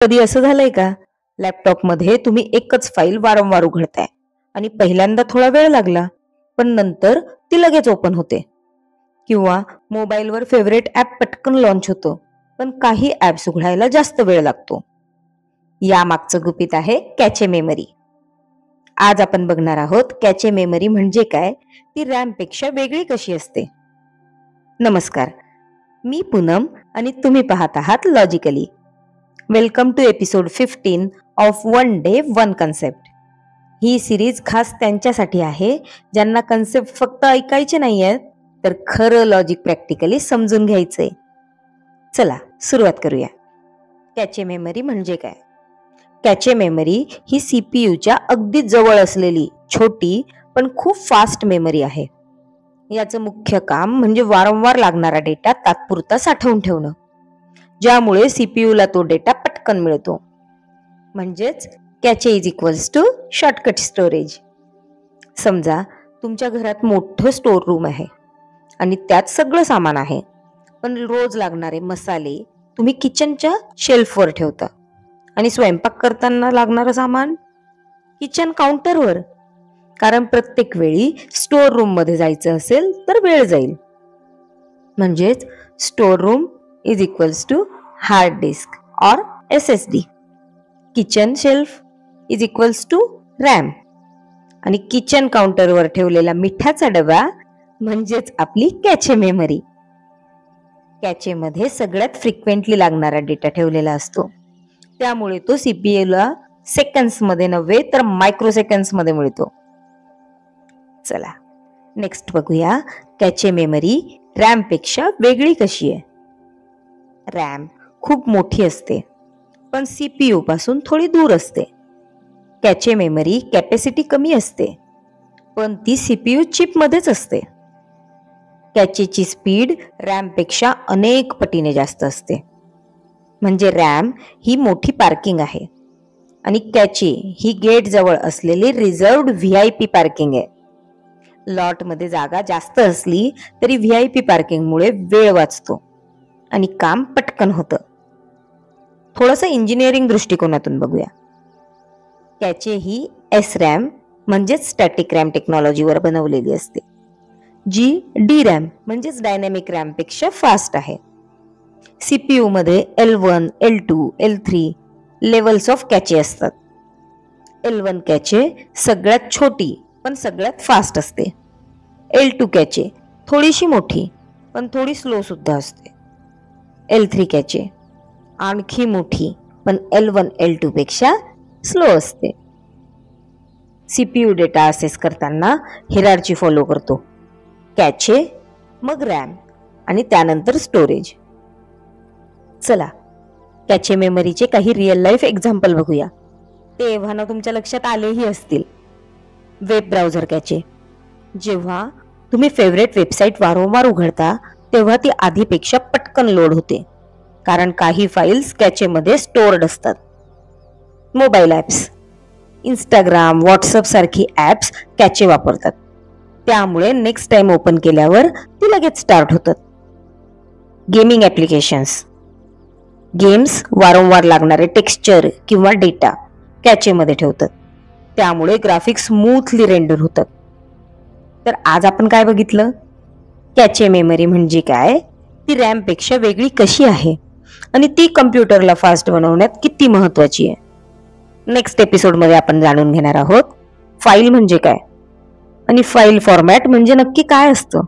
कधी असं झालंय का? लॅपटॉपमध्ये तुम्ही एकच फाईल वारंवार उघडताय आणि पहिल्यांदा थोडा वेळ लागला, पण नंतर ती लगेच ओपन होते. किंवा मोबाईलवर फेवरेट ॲप पटकन लॉन्च होतं, पण काही ॲप्स उघडायला जास्त वेळ लागतो. या मागचं गुपित आहे कॅचे मेमरी. आज आपण बघणार आहोत कॅचे मेमरी म्हणजे काय, ती रॅमपेक्षा वेगळी कशी असते. नमस्कार, मी पूनम आणि तुम्ही पाहत आहात logically. Welcome to episode 15 of one day one concept. ही सिरीज खास त्यांच्यासाठी आहे ज्यांना कन्सेप्ट फक्त ऐकायचे नाहीयेत, तर खरं लॉजिक प्रॅक्टिकली समजून घ्यायचंय. चला सुरुवात करूया. कॅचे मेमरी म्हणजे काय? कॅचे मेमरी ही सीपीयूच्या अगदी जवळ असलेली छोटी पण खूप फास्ट मेमरी आहे. याचं मुख्य काम म्हणजे वारंवार लागणारा डेटा तात्पुरता साठवून ठेवणं, ज्यामुळे सीपीयूला तो डेटा पटकन मिळतो. म्हणजेच cache is equals to shortcut storage. समजा तुमच्या घरात मोठं स्टोर रूम आहे आणि त्यात सगळं सामान आहे, पण रोज लागणारे मसाले तुम्ही किचनच्या शेल्फवर ठेवता आणि स्वयंपाक करताना लागणारं सामान किचन काउंटरवर. कारण प्रत्येक वेळी स्टोर रूम मध्ये जायचं असेल तर वेळ जाईल. म्हणजेच store room is equals to hard disk और SSD. Kitchen shelf is equals to RAM आणि किचन काउंटरवर ठेवलेला मिठाचा डबा म्हणजेच आपली कॅचे मेमरी. कॅचे मध्ये सगळ्यात फ्रिक्वेंटली लागणारा डेटा ठेवलेला असतो, त्यामुळे तो सीपीयूला सेकंड्स मध्ये नव्हे तर मायक्रो सेकंड्स मध्ये मिळतो. चला नेक्स्ट बघूया कॅचे मेमरी रॅम पेक्षा वेगळी कशी आहे. रॅम खूप मोठी असते, पण सीपीयू पासून थोडी दूर असते. कॅचे मेमरी कॅपॅसिटी कमी असते, पण ती सीपीयू चिप मध्येच असते. कॅचेची स्पीड रॅम पेक्षा अनेक पटीने जास्त असते. म्हणजे रॅम ही मोठी पार्किंग आहे आणि कॅचे ही गेट जवळ असलेली रिझर्व्ड VIP पार्किंग आहे. लॉट मध्ये जागा जास्त असली तरी VIP पार्किंगमुळे वेळ वाचतो आणि काम पटकन होतं. थोडंसं इंजिनिअरिंग दृष्टिकोनातून बघूया. कॅचे ही SRAM म्हणजेच स्टॅटिक रॅम टेक्नॉलॉजीवर बनवलेली असते, जी DRAM म्हणजेच डायनॅमिक रॅम पेक्षा फास्ट आहे. सीपीयू मध्ये L1, L2, L3 levels of कॅचे असतात. L1 कॅचे सगळ्यात छोटी पण सगळ्यात फास्ट असते. L2 कॅचे थोडीशी मोठी पण थोडी स्लो सुद्धा असते. L3 कॅचे आणखी मोठी पण L1, L2 पेक्षा स्लो असते. सीपीयू डेटा असेस करताना हिरार्ची फॉलो करतो. कॅचे, मग रॅम आणि त्यानंतर स्टोरेज. चला कॅचे मेमरीचे काही रिअल लाईफ एक्झाम्पल बघूया. ते एव्हाना तुमच्या लक्षात आलेही असतील. Web browser cache. जेव्हा तुम्ही फेवरेट वेबसाईट वारंवार उघडता तेव्हा ती आधीपेक्षा पटकन लोड होते, कारण काही फाईल्स कॅचेमध्ये स्टोअर्ड असतात. मोबाईल ॲप्स, इंस्टाग्राम, व्हॉट्सअप सारखी ॲप्स कॅचे वापरतात, त्यामुळे नेक्स्ट टाइम ओपन केल्यावर ती लगेच स्टार्ट होतात. Gaming applications. गेम्स वारंवार लागणारे टेक्स्चर किंवा डेटा कॅचेमध्ये ठेवतात, त्यामुळे ग्राफिक्स स्मूथली रेंडर होतात. तर आज आपण काय बघितलं? कॅचे मेमरी म्हणजे काय, ती रॅम पेक्षा वेगळी कशी आहे आणि ती कम्प्युटरला फास्ट बनवण्यात किती महत्वाची आहे. नेक्स्ट एपिसोडमध्ये आपण जाणून घेणार आहोत फाईल म्हणजे काय आणि फाईल फॉर्मॅट म्हणजे नक्की काय असतं.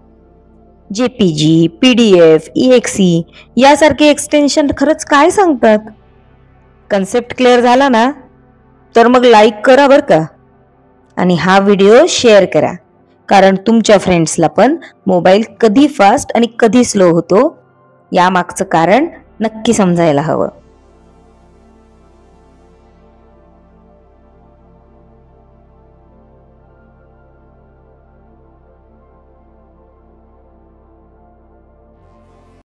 JPG, PDF, EXE यासारखे एक्सटेन्शन खरंच काय सांगतात. कन्सेप्ट क्लिअर झाला ना, तर मग लाईक करा बरं का, आणि हा व्हिडिओ शेअर करा, कारण तुमच्या फ्रेंड्सला पण मोबाईल कधी फास्ट आणि कधी स्लो होतो यामागचं कारण नक्की समजायला हवं.